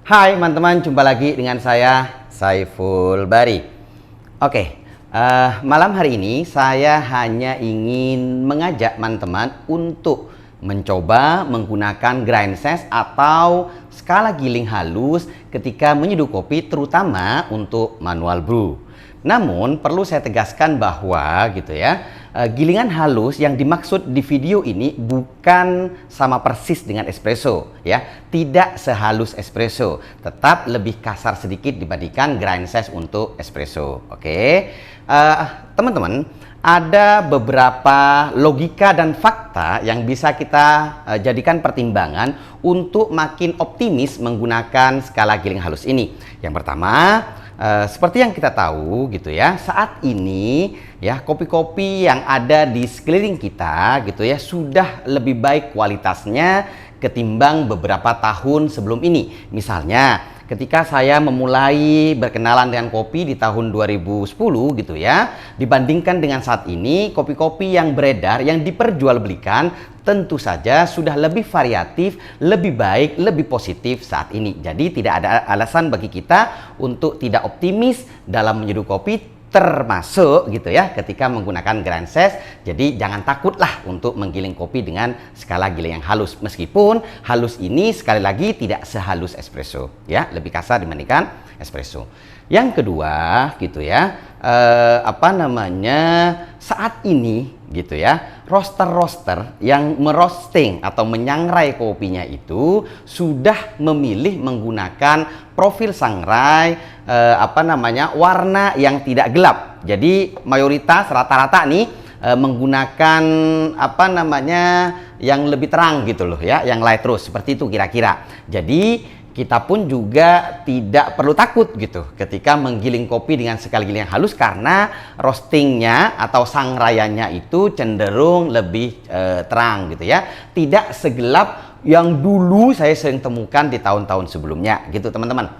Hai teman-teman, jumpa lagi dengan saya Saiful Bari. Malam hari ini saya hanya ingin mengajak teman-teman untuk mencoba menggunakan grind size atau skala giling halus ketika menyeduh kopi, terutama untuk manual brew. Namun perlu saya tegaskan bahwa gilingan halus yang dimaksud di video ini bukan sama persis dengan espresso ya. Tidak sehalus espresso, tetap lebih kasar sedikit dibandingkan grind size untuk espresso. Teman-teman, ada beberapa logika dan fakta yang bisa kita jadikan pertimbangan untuk makin optimis menggunakan skala giling halus ini. Yang pertama, seperti yang kita tahu saat ini kopi-kopi yang ada di sekeliling kita sudah lebih baik kualitasnya ketimbang beberapa tahun sebelum ini. Misalnya ketika saya memulai berkenalan dengan kopi di tahun 2010 dibandingkan dengan saat ini, kopi-kopi yang beredar yang diperjualbelikan tentu saja sudah lebih variatif, lebih baik, lebih positif saat ini. Jadi tidak ada alasan bagi kita untuk tidak optimis dalam menyeduh kopi, termasuk ketika menggunakan grind size. Jadi jangan takutlah untuk menggiling kopi dengan skala giling yang halus, meskipun halus ini sekali lagi tidak sehalus espresso ya, lebih kasar dibandingkan espresso. Yang kedua saat ini roaster-roaster yang merosting atau menyangrai kopinya itu sudah memilih menggunakan profil sangrai warna yang tidak gelap. Jadi mayoritas rata-rata nih menggunakan yang lebih terang yang light roast seperti itu kira-kira. Jadi kita pun juga tidak perlu takut ketika menggiling kopi dengan skala giling yang halus, karena roastingnya atau sangraiannya itu cenderung lebih terang tidak segelap yang dulu saya sering temukan di tahun-tahun sebelumnya teman-teman.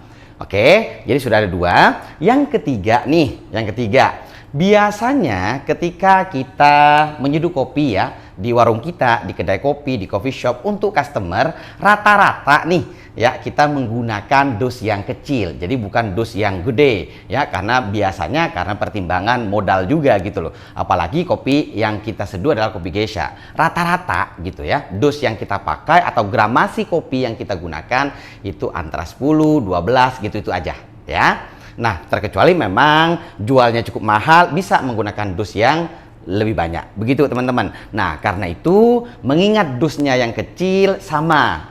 Jadi sudah ada dua. Yang ketiga, biasanya ketika kita menyeduh kopi di warung kita, di kedai kopi, di coffee shop untuk customer, rata-rata kita menggunakan dos yang kecil. Jadi bukan dos yang gede karena biasanya karena pertimbangan modal juga Apalagi kopi yang kita seduh adalah kopi geisha. Rata-rata dos yang kita pakai atau gramasi kopi yang kita gunakan itu antara 10, 12 itu aja ya. Nah, terkecuali memang jualnya cukup mahal, bisa menggunakan dus yang lebih banyak. Begitu teman-teman. Nah, karena itu mengingat dusnya yang kecil sama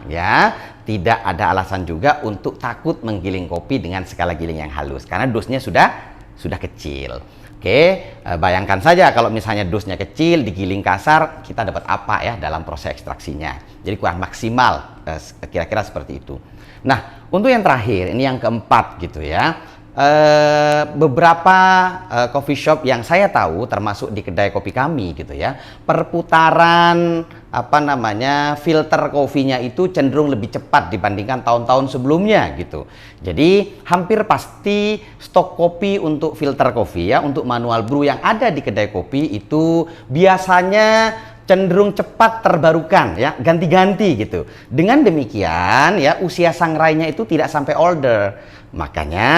tidak ada alasan juga untuk takut menggiling kopi dengan skala giling yang halus karena dusnya sudah kecil. Bayangkan saja kalau misalnya dusnya kecil, digiling kasar, kita dapat apa dalam proses ekstraksinya. Jadi kurang maksimal, kira-kira seperti itu. Nah, untuk yang terakhir, ini yang keempat beberapa coffee shop yang saya tahu termasuk di kedai kopi kami perputaran filter kopinya itu cenderung lebih cepat dibandingkan tahun-tahun sebelumnya Jadi hampir pasti stok kopi untuk filter kopi untuk manual brew yang ada di kedai kopi itu biasanya cenderung cepat terbarukan ganti-ganti Dengan demikian usia sangrainya itu tidak sampai older. Makanya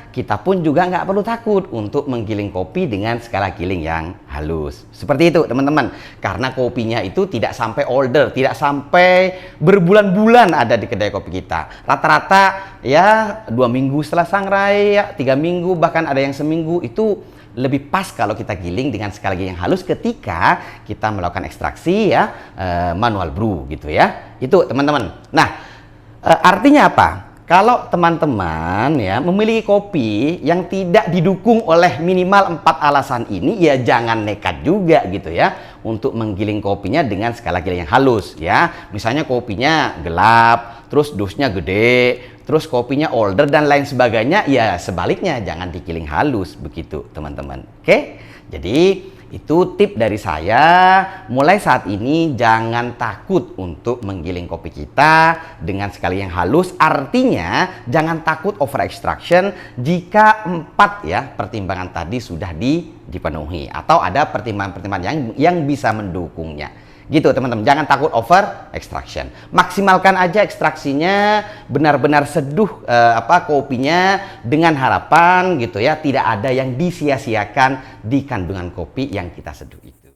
kita pun juga nggak perlu takut untuk menggiling kopi dengan skala giling yang halus. Seperti itu teman-teman. Karena kopinya itu tidak sampai older, tidak sampai berbulan-bulan ada di kedai kopi kita. Rata-rata 2 minggu setelah sangrai 3 minggu, bahkan ada yang seminggu. Itu lebih pas kalau kita giling dengan skala giling yang halus ketika kita melakukan ekstraksi manual brew Itu teman-teman. Nah, artinya apa? Kalau teman-teman memiliki kopi yang tidak didukung oleh minimal 4 alasan ini, jangan nekat juga untuk menggiling kopinya dengan skala giling yang halus Misalnya kopinya gelap, terus dusnya gede, terus kopinya older dan lain sebagainya, sebaliknya jangan digiling halus begitu teman-teman. Jadi itu tip dari saya. Mulai saat ini jangan takut untuk menggiling kopi kita dengan skala yang halus. Artinya jangan takut over extraction jika 4 pertimbangan tadi sudah dipenuhi atau ada pertimbangan-pertimbangan yang bisa mendukungnya. Gitu teman-teman, jangan takut over extraction. Maksimalkan aja ekstraksinya, benar-benar seduh kopinya dengan harapan gitu ya, tidak ada yang disia-siakan di kandungan kopi yang kita seduh itu.